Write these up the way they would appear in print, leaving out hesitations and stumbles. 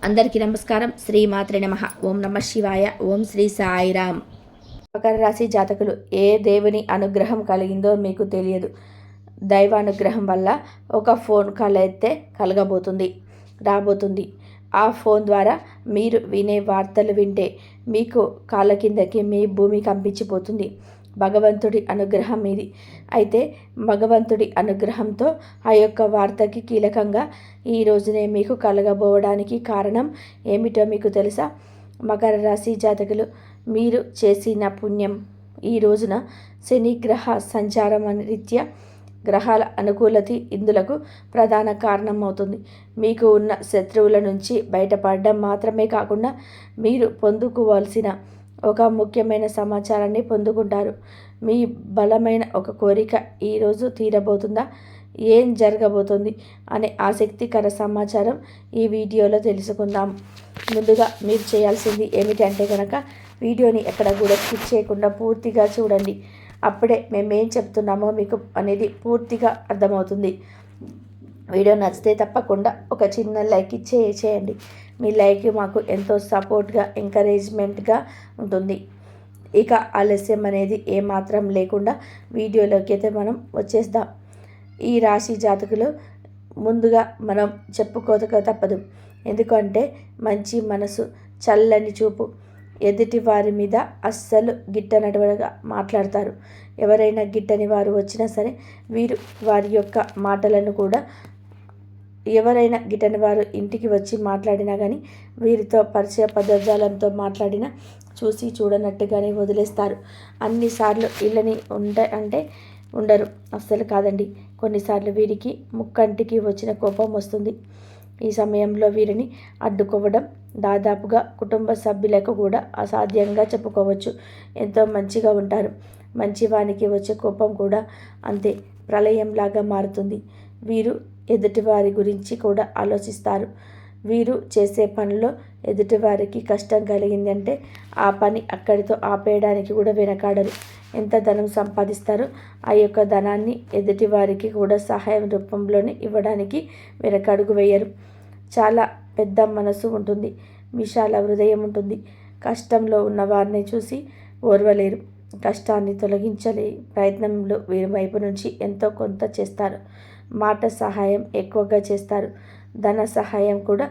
అందరికీ నమస్కారం. శ్రీమాత్రే నమః. ఓం నమః శివాయ. ఓం శ్రీ సాయిరామ్. మకర రాశి జాతకులు ఏ దేవుని అనుగ్రహం కలిగిందో మీకు తెలియదు. దైవానుగ్రహం వల్ల ఒక ఫోన్ కాల్ అయితే రాబోతుంది. ఆ ఫోన్ ద్వారా మీరు వినే వార్తలు వింటే మీకు కాళ్ళ కిందకి మీ భూమి కంపించిపోతుంది. భగవంతుడి అనుగ్రహం ఇది. అయితే భగవంతుడి అనుగ్రహంతో ఆ యొక్క వార్తకి కీలకంగా ఈ రోజునే మీకు కలగబోవడానికి కారణం ఏమిటో మీకు తెలుసా? మకర రాశి జాతకులు, మీరు చేసిన పుణ్యం ఈ రోజున శని గ్రహ సంచారం రీత్యా గ్రహాల అనుకూలత ఇందులకు ప్రధాన కారణం అవుతుంది. మీకు ఉన్న శత్రువుల నుంచి బయటపడడం మాత్రమే కాకుండా మీరు పొందుకోవాల్సిన ఒక ముఖ్యమైన సమాచారాన్ని పొందుకుంటారు. మీ బలమైన ఒక కోరిక ఈరోజు తీరబోతుందా? ఏం జరగబోతుంది అనే ఆసక్తికర సమాచారం ఈ వీడియోలో తెలుసుకుందాం. ముందుగా మీరు చేయాల్సింది ఏమిటంటే కనుక వీడియోని ఎక్కడ కూడా స్కిప్ చేయకుండా పూర్తిగా చూడండి. అప్పుడే మేమేం చెప్తున్నామో మీకు అనేది పూర్తిగా అర్థమవుతుంది. వీడియో నచ్చితే తప్పకుండా ఒక చిన్న లైక్ చేయండి. మీ లైక్ మాకు ఎంతో సపోర్ట్గా, ఎంకరేజ్మెంట్గా ఉంటుంది. ఇక ఆలస్యం అనేది ఏమాత్రం లేకుండా వీడియోలోకి అయితే మనం వచ్చేద్దాం. ఈ రాశి జాతకులు ముందుగా మనం చెప్పుకోక తప్పదు. ఎందుకంటే మంచి మనసు, చల్లని చూపు, ఎదుటి వారి మీద అస్సలు గిట్టనట్టుగా మాట్లాడతారు. ఎవరైనా గిట్టని వారు వచ్చినా సరే వీరు వారి యొక్క మాటలను కూడా, ఎవరైనా గిట్టని వారు ఇంటికి వచ్చి మాట్లాడినా కానీ వీరితో పరిచయ పదజాలంతో మాట్లాడినా చూసి చూడనట్టుగానే వదిలేస్తారు. అన్నిసార్లు ఇళ్ళని ఉండరు, అస్సలు కాదండి. కొన్నిసార్లు వీరికి ముక్కంటికి వచ్చిన కోపం వస్తుంది. ఈ సమయంలో వీరిని అడ్డుకోవడం దాదాపుగా కుటుంబ సభ్యులకు కూడా అసాధ్యంగా చెప్పుకోవచ్చు. ఎంతో మంచిగా ఉంటారు. మంచివానికి వచ్చే కోపం కూడా అంతే ప్రళయంలాగా మారుతుంది. వీరు ఎదుటివారి గురించి కూడా ఆలోచిస్తారు. వీరు చేసే పనిలో ఎదుటివారికి కష్టం కలిగిందంటే ఆ పని అక్కడితో ఆపేయడానికి కూడా వెనకాడరు. ఎంత ధనం సంపాదిస్తారో ఆ యొక్క ధనాన్ని ఎదుటివారికి కూడా సహాయం రూపంలోనే ఇవ్వడానికి వెనకడుగు వేయరు. చాలా పెద్ద మనసు ఉంటుంది, విశాల హృదయం ఉంటుంది. కష్టంలో ఉన్న వారిని చూసి ఓర్వలేరు. కష్టాన్ని తొలగించలే ప్రయత్నంలో వీరి వైపు నుంచి ఎంతో కొంత చేస్తారు. మాట సహాయం ఎక్కువగా చేస్తారు. ధన సహాయం కూడా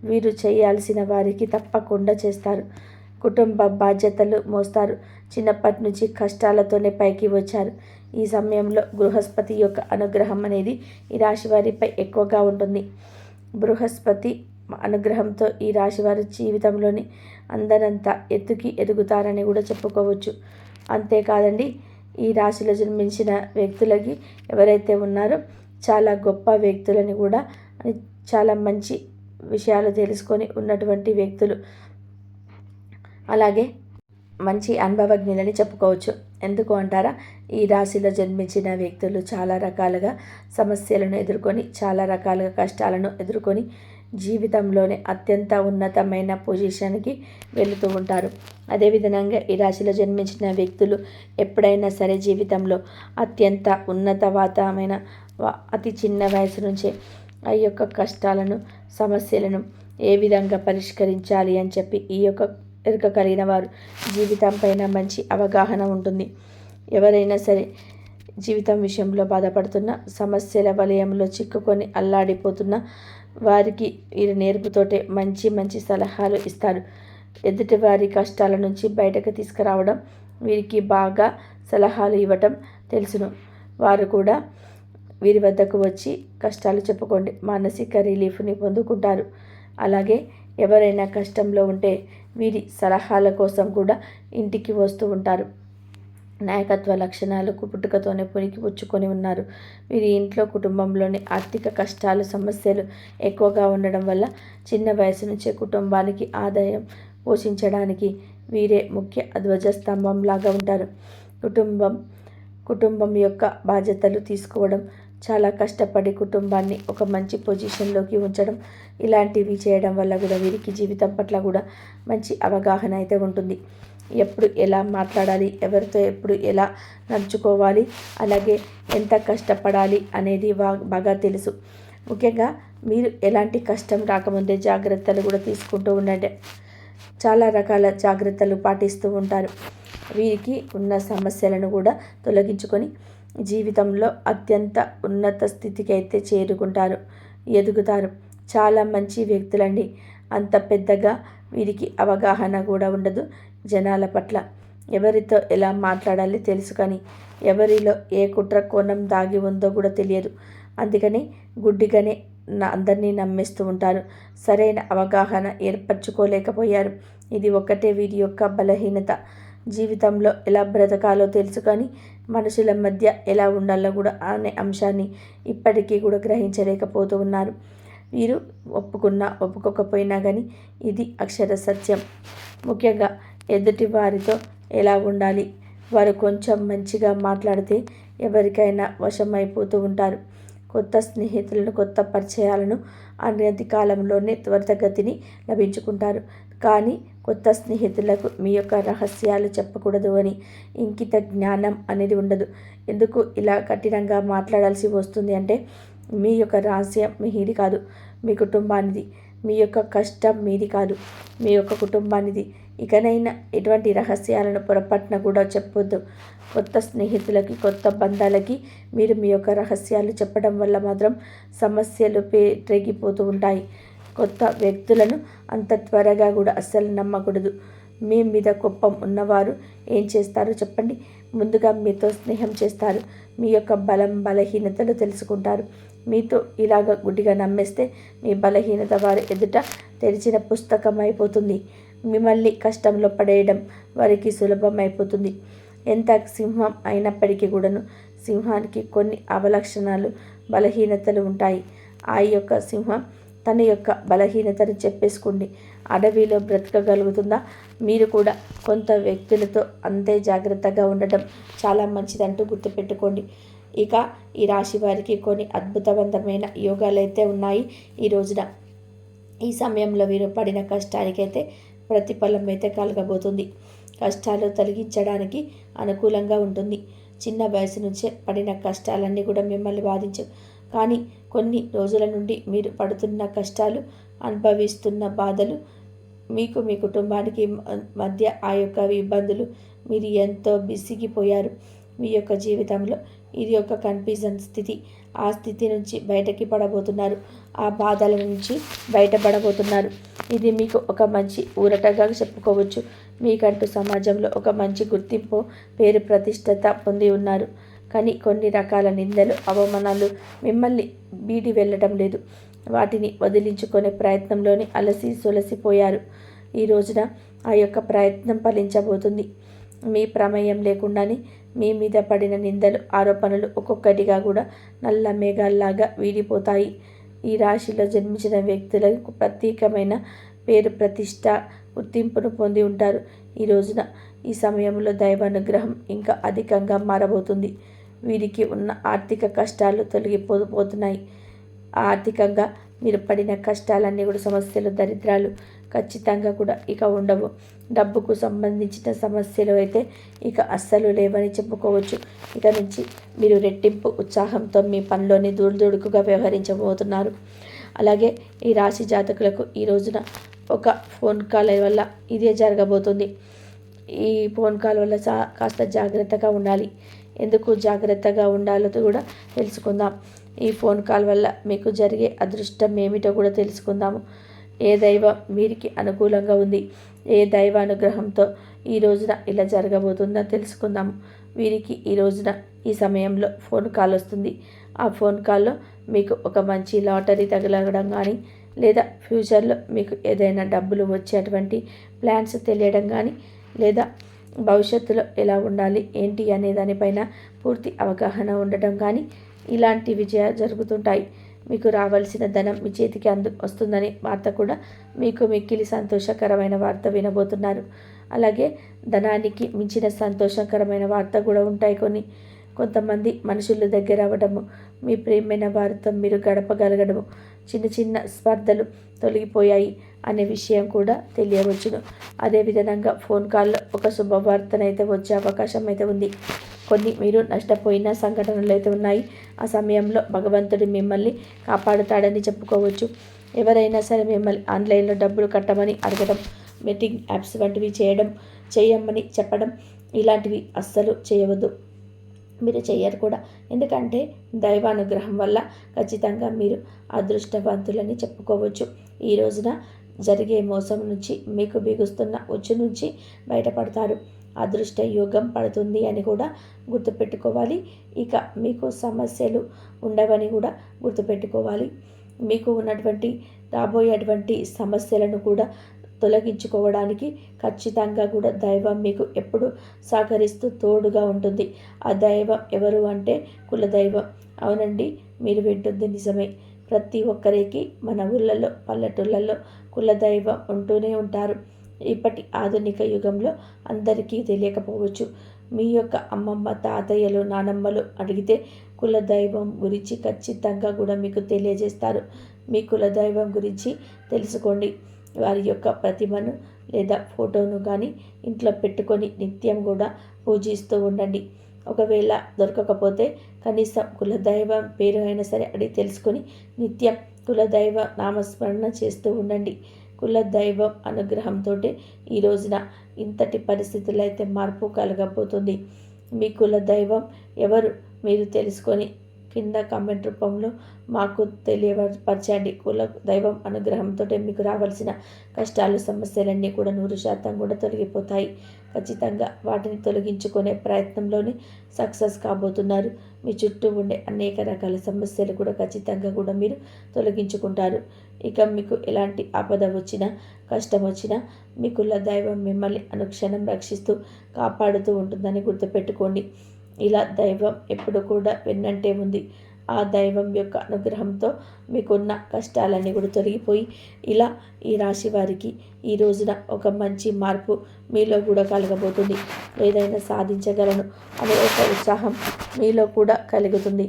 వీరు చేయాల్సిన వారికి తప్పకుండా చేస్తారు. కుటుంబ బాధ్యతలు మోస్తారు. చిన్నప్పటి నుంచి కష్టాలతోనే పైకి వచ్చారు. ఈ సమయంలో బృహస్పతి యొక్క అనుగ్రహం అనేది ఈ రాశి వారిపై ఎక్కువగా ఉంటుంది. బృహస్పతి అనుగ్రహంతో ఈ రాశి వారి జీవితంలోని అందరంత ఎత్తుకి ఎదుగుతారని కూడా చెప్పుకోవచ్చు. అంతేకాదండి, ఈ రాశిలో జన్మించిన వ్యక్తులకి ఎవరైతే ఉన్నారో చాలా గొప్ప వ్యక్తులని కూడా, చాలా మంచి విషయాలు తెలుసుకొని ఉన్నటువంటి వ్యక్తులు, అలాగే మంచి అనుభవజ్ఞులని చెప్పుకోవచ్చు. ఎందుకు అంటారా? ఈ రాశిలో జన్మించిన వ్యక్తులు చాలా రకాలుగా సమస్యలను ఎదుర్కొని, చాలా రకాలుగా కష్టాలను ఎదుర్కొని జీవితంలోనే అత్యంత ఉన్నతమైన పొజిషన్కి వెళుతూ ఉంటారు. అదేవిధంగా ఈ రాశిలో జన్మించిన వ్యక్తులు ఎప్పుడైనా సరే జీవితంలో అత్యంత ఉన్నతమైన అతి చిన్న వయసు నుంచే ఆ యొక్క కష్టాలను, సమస్యలను ఏ విధంగా పరిష్కరించాలి అని చెప్పి ఈ యొక్క ఎరుక కలిగిన వారు జీవితం పైన మంచి అవగాహన ఉంటుంది. ఎవరైనా సరే జీవితం విషయంలో బాధపడుతున్న, సమస్యల వలయంలో చిక్కుకొని అల్లాడిపోతున్న వారికి వీరి నేర్పుతోటే మంచి మంచి సలహాలు ఇస్తారు. ఎదుటి వారి కష్టాల నుంచి బయటకు తీసుకురావడం, వీరికి బాగా సలహాలు ఇవ్వటం తెలుసును. వారు కూడా వీరి వద్దకు వచ్చి కష్టాలు చెప్పుకోండి, మానసిక రిలీఫ్ని పొందుకుంటారు. అలాగే ఎవరైనా కష్టంలో ఉంటే వీరి సలహాల కోసం కూడా ఇంటికి వస్తూ ఉంటారు. నాయకత్వ లక్షణాలకు పుట్టుకతోనే పుచ్చుకొని ఉన్నారు. వీరి ఇంట్లో, కుటుంబంలోని ఆర్థిక కష్టాలు, సమస్యలు ఎక్కువగా ఉండడం వల్ల చిన్న వయసు నుంచే కుటుంబానికి ఆదాయం పోషించడానికి వీరే ముఖ్య ధ్వజస్తంభం లాగా ఉంటారు. కుటుంబం యొక్క బాధ్యతలు తీసుకోవడం, చాలా కష్టపడి కుటుంబాన్ని ఒక మంచి పొజిషన్లోకి ఉంచడం, ఇలాంటివి చేయడం వల్ల కూడా వీరికి జీవితం పట్ల కూడా మంచి అవగాహన అయితే ఉంటుంది. ఎప్పుడు ఎలా మాట్లాడాలి, ఎవరితో ఎప్పుడు ఎలా నడుచుకోవాలి, అలాగే ఎంత కష్టపడాలి అనేది బాగా తెలుసు. ముఖ్యంగా మీరు ఎలాంటి కష్టం రాకముందే జాగ్రత్తలు కూడా తీసుకుంటూ ఉండండి. చాలా రకాల జాగ్రత్తలు పాటిస్తూ ఉంటారు. వీరికి ఉన్న సమస్యలను కూడా తొలగించుకొని జీవితంలో అత్యంత ఉన్నత స్థితికి అయితే చేరుకుంటారు, ఎదుగుతారు. చాలా మంచి వ్యక్తులండి. అంత పెద్దగా వీరికి అవగాహన కూడా ఉండదు జనాల పట్ల. ఎవరితో ఎలా మాట్లాడాలి తెలుసు, కానీ ఎవరిలో ఏ కుట్ర కోణం దాగి ఉందో కూడా తెలియదు. అందుకని గుడ్డిగానే అందరినీ నమ్మేస్తూ ఉంటారు. సరైన అవగాహన ఏర్పరచుకోలేకపోయారు. ఇది ఒక్కటే వీరి యొక్క బలహీనత. జీవితంలో ఎలా బ్రతకాలో తెలుసు, కానీ మనుషుల మధ్య ఎలా ఉండాలో కూడా అనే అంశాన్ని ఇప్పటికీ కూడా గ్రహించలేకపోతూ ఉన్నారు. వీరు ఒప్పుకున్నా ఒప్పుకోకపోయినా కానీ ఇది అక్షర సత్యం. ముఖ్యంగా ఎదుటి వారితో ఎలా ఉండాలి, వారు కొంచెం మంచిగా మాట్లాడితే ఎవరికైనా వశమైపోతూ ఉంటారు. కొత్త స్నేహితులను, కొత్త పరిచయాలను అనతి కాలంలోనే త్వరితగతిని లభించుకుంటారు. కానీ కొత్త స్నేహితులకు మీ యొక్క రహస్యాలు చెప్పకూడదు అని ఇంకిత జ్ఞానం అనేది ఉండదు. ఎందుకు ఇలా కఠినంగా మాట్లాడాల్సి వస్తుంది అంటే, మీ యొక్క రహస్యం మీది కాదు, మీ కుటుంబానిది. మీ యొక్క కష్టం మీది కాదు, మీ యొక్క కుటుంబానిది. ఇకనైనా ఎటువంటి రహస్యాలను పొరపాటున కూడా చెప్పొద్దు. కొత్త స్నేహితులకి, కొత్త బంధాలకి మీరు మీ యొక్క రహస్యాలు చెప్పడం వల్ల మాత్రం సమస్యలు రేగిపోతూ ఉంటాయి. కొత్త వ్యక్తులను అంత త్వరగా కూడా అస్సలు నమ్మకూడదు. మీ మీద కోపం ఉన్నవారు ఏం చేస్తారో చెప్పండి. ముందుగా మీతో స్నేహం చేస్తారు, మీ యొక్క బలహీనతలు తెలుసుకుంటారు. మీతో ఇలాగ గుడ్డిగా నమ్మేస్తే మీ బలహీనత వారి ఎదుట తెరిచిన పుస్తకం అయిపోతుంది. మిమ్మల్ని కష్టంలో పడేయడం వారికి సులభం అయిపోతుంది. ఎంత సింహం అయినప్పటికీ కూడాను సింహానికి కొన్ని అవలక్షణాలు, బలహీనతలు ఉంటాయి. ఆ యొక్క సింహం తన యొక్క బలహీనతను చెప్పేసుకోండి. అడవిలో బ్రతకగలుగుతుందా? మీరు కూడా కొంత వ్యక్తులతో అంతే జాగ్రత్తగా ఉండటం చాలా మంచిదంటూ గుర్తుపెట్టుకోండి. ఇక ఈ రాశి వారికి కొన్ని అద్భుతవంతమైన యోగాలు అయితే ఉన్నాయి ఈ రోజున. ఈ సమయంలో వీరు పడిన కష్టానికైతే ప్రతిఫలం అయితే కలగబోతుంది. కష్టాలు తొలగించడానికి అనుకూలంగా ఉంటుంది. చిన్న వయసు నుంచే పడిన కష్టాలన్నీ కూడా మిమ్మల్ని బాధించవు. కానీ కొన్ని రోజుల నుండి మీరు పడుతున్న కష్టాలు, అనుభవిస్తున్న బాధలు, మీకు మీ కుటుంబానికి మధ్య ఆ యొక్క ఇబ్బందులు, మీరు ఎంతో బిసిగిపోయారు. మీ యొక్క జీవితంలో ఇది ఒక కన్ఫ్యూజన్ స్థితి. ఆ స్థితి నుంచి బయటకి పడబోతున్నారు. ఆ బాధల నుంచి బయటపడబోతున్నారు. ఇది మీకు ఒక మంచి ఊరటగా చెప్పుకోవచ్చు. మీకంటూ సమాజంలో ఒక మంచి గుర్తింపు, పేరు, ప్రతిష్టత పొంది ఉన్నారు. కానీ కొన్ని రకాల నిందలు, అవమానాలు మిమ్మల్ని బీడి వెళ్ళడం లేదు. వాటిని వదిలించుకునే ప్రయత్నంలోనే సొలసిపోయారు. ఈ రోజున ఆ యొక్క ప్రయత్నం ఫలించబోతుంది. మీ ప్రమేయం లేకుండానే మీ మీద పడిన నిందలు, ఆరోపణలు ఒక్కొక్కటిగా కూడా నల్ల మేఘాల్లాగా వీడిపోతాయి. ఈ రాశిలో జన్మించిన వ్యక్తులకు ప్రత్యేకమైన పేరు, ప్రతిష్ట, గుర్తింపును పొంది ఉంటారు. ఈ రోజున ఈ సమయంలో దైవానుగ్రహం ఇంకా అధికంగా మారబోతుంది. వీరికి ఉన్న ఆర్థిక కష్టాలు తొలగిపోతున్నాయి. ఆర్థికంగా మీరు పడిన కష్టాలన్నీ కూడా, సమస్యలు, దరిద్రాలు ఖచ్చితంగా కూడా ఇక ఉండవు. డబ్బుకు సంబంధించిన సమస్యలు అయితే ఇక అస్సలు లేవని చెప్పుకోవచ్చు. ఇక నుంచి మీరు రెట్టింపు ఉత్సాహంతో మీ పనిలోని దూడుదుడుకుగా వ్యవహరించబోతున్నారు. అలాగే ఈ రాశి జాతకులకు ఈ రోజున ఒక ఫోన్ కాల్ వల్ల ఇదే జరగబోతుంది. ఈ ఫోన్ కాల్ వల్ల కాస్త జాగ్రత్తగా ఉండాలి. ఎందుకు జాగ్రత్తగా ఉండాలో కూడా తెలుసుకుందాం. ఈ ఫోన్ కాల్ వల్ల మీకు జరిగే అదృష్టం ఏమిటో కూడా తెలుసుకుందాము. ఏ దైవం వీరికి అనుకూలంగా ఉంది, ఏ దైవానుగ్రహంతో ఈ రోజున ఇలా జరగబోతుందో తెలుసుకుందాము. వీరికి ఈ రోజున ఈ సమయంలో ఫోన్ కాల్ వస్తుంది. ఆ ఫోన్ కాల్లో మీకు ఒక మంచి లాటరీ తగలగడం కానీ, లేదా ఫ్యూచర్లో మీకు ఏదైనా డబ్బులు వచ్చేటువంటి ప్లాన్స్ తెలియడం కానీ, లేదా భవిష్యత్తులో ఎలా ఉండాలి ఏంటి అనే దానిపైన పూర్తి అవగాహన ఉండటం కానీ, ఇలాంటి విజయాలు జరుగుతుంటాయి. మీకు రావాల్సిన ధనం మీ చేతికి వస్తుందనే వార్త కూడా మీకు మిక్కిలి సంతోషకరమైన వార్త వినబోతున్నారు. అలాగే ధనానికి మించిన సంతోషకరమైన వార్త కూడా ఉంటాయి. కొంతమంది మనుషుల దగ్గర అవ్వడము, మీ ప్రియమైన వారితో మీరు గడపగలగడము, చిన్న చిన్న స్పర్ధలు తొలగిపోయాయి. అనే విషయం కూడా తెలియవచ్చును. అదేవిధంగా ఫోన్ కాల్లో ఒక శుభవార్తనైతే వచ్చే అవకాశం అయితే ఉంది. కొన్ని మీరు నష్టపోయిన సంఘటనలు అయితే ఉన్నాయి. ఆ సమయంలో భగవంతుడు మిమ్మల్ని కాపాడుతాడని చెప్పుకోవచ్చు. ఎవరైనా సరే మిమ్మల్ని ఆన్లైన్లో డబ్బులు కట్టమని అడగడం, బెట్టింగ్ యాప్స్ వంటివి చేయమని చెప్పడం ఇలాంటివి అస్సలు చేయవద్దు. మీరు చెయ్యరు కూడా. ఎందుకంటే దైవానుగ్రహం వల్ల ఖచ్చితంగా మీరు అదృష్టవంతులని చెప్పుకోవచ్చు. ఈ రోజున జరిగే మోసం నుంచి, మీకు బిగుస్తున్న ఉచ్చు నుంచి బయటపడతారు. అదృష్ట యోగం పడుతుంది అని కూడా గుర్తుపెట్టుకోవాలి. ఇక మీకు సమస్యలు ఉండవని కూడా గుర్తుపెట్టుకోవాలి. మీకు ఉన్నటువంటి రాబోయేటువంటి సమస్యలను కూడా తొలగించుకోవడానికి ఖచ్చితంగా కూడా దైవం మీకు ఎప్పుడు సహకరిస్తూ తోడుగా ఉంటుంది. ఆ దైవం ఎవరు అంటే కులదైవం. అవునండి, మీరు వింటుంది నిజమే. ప్రతి ఒక్కరికి మన ఊళ్ళల్లో, పల్లెటూళ్ళల్లో కులదైవం ఉంటూనే ఉంటారు. ఇప్పటి ఆధునిక యుగంలో అందరికీ తెలియకపోవచ్చు. మీ యొక్క అమ్మమ్మ, తాతయ్యలు, నానమ్మలు అడిగితే కులదైవం గురించి ఖచ్చితంగా కూడా మీకు తెలియజేస్తారు. మీ కులదైవం గురించి తెలుసుకోండి. వారి యొక్క ప్రతిమను లేదా ఫోటోను కానీ ఇంట్లో పెట్టుకొని నిత్యం కూడా పూజిస్తూ ఉండండి. ఒకవేళ దొరకకపోతే కనీసం కులదైవం పేరు అయినా సరే అడిగి తెలుసుకొని నిత్యం కులదైవ నామస్మరణ చేస్తూ ఉండండి. కులదైవం అనుగ్రహంతో ఈ రోజున ఇంతటి పరిస్థితుల్లో అయితే మార్పు కలగబోతుంది. మీ కులదైవం ఎవరు మీరు తెలుసుకొని కింద కామెంట్ రూపంలో మాకు తెలియపరచండి. కుల దైవం అనుగ్రహంతో మీకు రావాల్సిన కష్టాలు, సమస్యలన్నీ కూడా 100% కూడా తొలగిపోతాయి. ఖచ్చితంగా వాటిని తొలగించుకునే ప్రయత్నంలోనే సక్సెస్ కాబోతున్నారు. మీ చుట్టూ ఉండే అనేక రకాల సమస్యలు కూడా ఖచ్చితంగా కూడా మీరు తొలగించుకుంటారు. ఇక మీకు ఎలాంటి ఆపద వచ్చినా, కష్టం వచ్చినా మీ కుల దైవం మిమ్మల్ని అనుక్షణం రక్షిస్తూ కాపాడుతూ ఉంటుందని గుర్తుపెట్టుకోండి. ఇలా దైవం ఎప్పుడు కూడా వెన్నంటే ఉంది. ఆ దైవం యొక్క అనుగ్రహంతో మీకున్న కష్టాలన్నీ కూడా తొలగిపోయి ఇలా ఈ రాశి వారికి ఈ రోజున ఒక మంచి మార్పు మీలో కూడా కలగబోతుంది. ఏదైనా సాధించగలను అనే ఒక ఉత్సాహం మీలో కూడా కలుగుతుంది.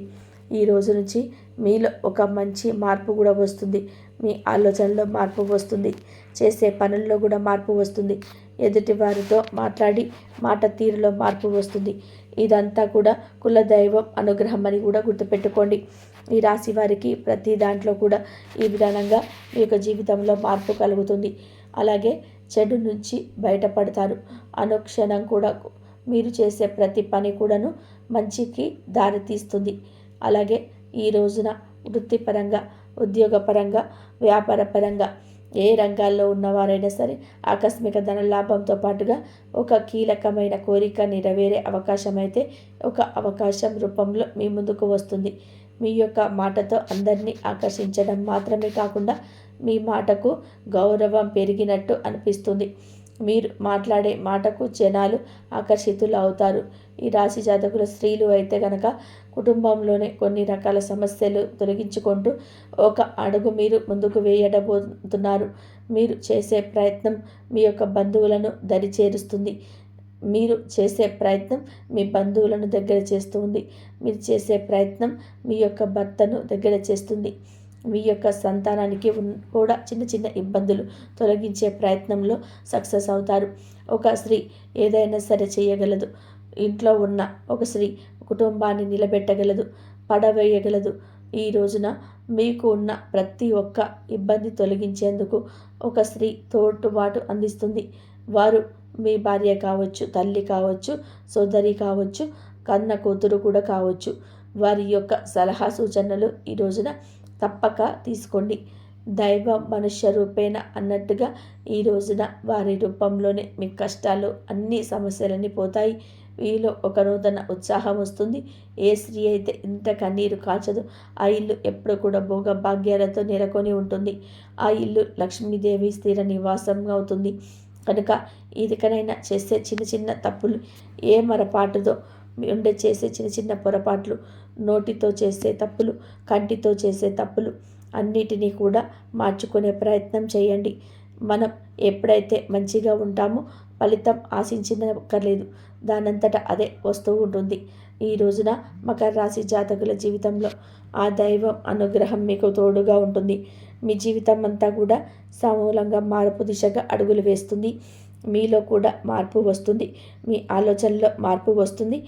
ఈ రోజు నుంచి మీలో ఒక మంచి మార్పు కూడా వస్తుంది. మీ ఆలోచనలో మార్పు వస్తుంది. చేసే పనుల్లో కూడా మార్పు వస్తుంది. ఎదుటి వారితో మాట్లాడి మాట తీరులో మార్పు వస్తుంది. ఇదంతా కూడా కులదైవం అనుగ్రహం అని కూడా గుర్తుపెట్టుకోండి. ఈ రాశి వారికి ప్రతి దాంట్లో కూడా ఈ విధానంగా మీ యొక్క జీవితంలో మార్పు కలుగుతుంది. అలాగే చెడు నుంచి బయటపడతారు. అనుక్షణం కూడా మీరు చేసే ప్రతి పని కూడాను మంచికి దారితీస్తుంది. అలాగే ఈ రోజున వృత్తిపరంగా, ఉద్యోగపరంగా, వ్యాపారపరంగా ఏ రంగాల్లో ఉన్నవారైనా సరే ఆకస్మిక ధన లాభంతో పాటుగా ఒక కీలకమైన కోరిక నెరవేరే అవకాశం అయితే ఒక అవకాశం రూపంలో మీ ముందుకు వస్తుంది. మీ యొక్క మాటతో అందరినీ ఆకర్షించడం మాత్రమే కాకుండా మీ మాటకు గౌరవం పెరిగినట్టు అనిపిస్తుంది. మీరు మాట్లాడే మాటకు జనాలు ఆకర్షితులు అవుతారు. ఈ రాశి జాతకుల స్త్రీలు అయితే కనుక కుటుంబంలోనే కొన్ని రకాల సమస్యలు తొలగించుకుంటూ ఒక అడుగు మీరు ముందుకు వేయడబోతున్నారు. మీరు చేసే ప్రయత్నం మీ యొక్క బంధువులను దరి చేరుస్తుంది. మీరు చేసే ప్రయత్నం మీ బంధువులను దగ్గర చేస్తుంది. మీరు చేసే ప్రయత్నం మీ యొక్క భర్తను దగ్గర చేస్తుంది. మీ యొక్క సంతానానికి కూడా చిన్న చిన్న ఇబ్బందులు తొలగించే ప్రయత్నంలో సక్సెస్ అవుతారు. ఒక స్త్రీ ఏదైనా సరే చేయగలదు. ఇంట్లో ఉన్న ఒక స్త్రీ కుటుంబాన్ని నిలబెట్టగలదు, పడవేయగలదు. ఈ రోజున మీకు ఉన్న ప్రతి ఒక్క ఇబ్బంది తొలగించేందుకు ఒక స్త్రీ తోడ్పాటు అందిస్తుంది. వారు మీ భార్య కావచ్చు, తల్లి కావచ్చు, సోదరి కావచ్చు, కన్న కూతురు కూడా కావచ్చు. వారి యొక్క సలహా సూచనలు ఈ రోజున తప్పక తీసుకోండి. దైవ మనుష్య రూపేణ అన్నట్టుగా ఈ రోజున వారి రూపంలోనే మీ కష్టాలు, అన్ని సమస్యలన్నీ పోతాయి. వీలో ఒక నూతన ఉత్సాహం వస్తుంది. ఏ స్త్రీ అయితే ఇంత కన్నీరు కాచదు, ఆ ఇల్లు ఎప్పుడు కూడా భోగ భాగ్యాలతో నెలకొని ఉంటుంది. ఆ ఇల్లు లక్ష్మీదేవి స్థిర నివాసం అవుతుంది. కనుక ఇదికనైనా చేసే చిన్న చిన్న తప్పులు, ఏ మరపాటుతో చేసే చిన్న చిన్న పొరపాట్లు, నోటితో చేసే తప్పులు, కంటితో చేసే తప్పులు అన్నిటినీ కూడా మార్చుకునే ప్రయత్నం చేయండి. మనం ఎప్పుడైతే మంచిగా ఉంటామో ఫలితం ఆశించక్కర్లేదు, దానంతటా అదే వస్తూ ఉంటుంది. ఈ రోజున మకర రాశి జాతకుల జీవితంలో ఆ దైవం అనుగ్రహం మీకు తోడుగా ఉంటుంది. మీ జీవితం అంతా కూడా సమూలంగా మార్పు దిశగా అడుగులు వేస్తుంది. మీలో కూడా మార్పు వస్తుంది. మీ ఆలోచనలో మార్పు వస్తుంది.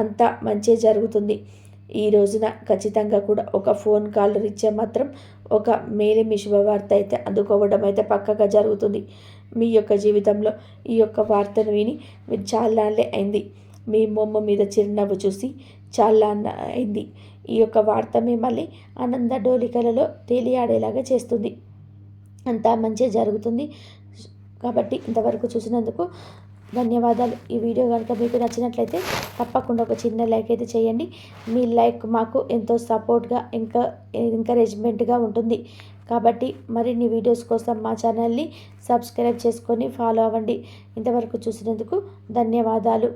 అంతా మంచి జరుగుతుంది. ఈ రోజున ఖచ్చితంగా కూడా ఒక ఫోన్ కాల్ రీత్యా మాత్రం ఒక మేలిమి శుభవార్త అయితే అందుకోవడం అయితే పక్కగా జరుగుతుంది. మీ యొక్క జీవితంలో ఈ యొక్క వార్తను విని మీరు చాలానే అయింది. మీ మొమ్మ మీద చిరునవ్వు చూసి చాలా అయింది. ఈ యొక్క వార్త మిమ్మల్ని ఆనంద డోలికలలో తేలియాడేలాగా చేస్తుంది. అంతా మంచి జరుగుతుంది. కాబట్టి ఇంతవరకు చూసినందుకు ధన్యవాదాలు. ఈ వీడియో కనుక మీకు నచ్చినట్లయితే తప్పకుండా ఒక చిన్న లైక్ అయితే చేయండి. మీ లైక్ మాకు ఎంతో సపోర్ట్గా ఎంకరేజ్మెంట్గా ఉంటుంది. కాబట్టి మరిన్ని వీడియోస్ కోసం మా ఛానల్ని సబ్స్క్రైబ్ చేసుకొని ఫాలో అవ్వండి. ఇంతవరకు చూసినందుకు ధన్యవాదాలు.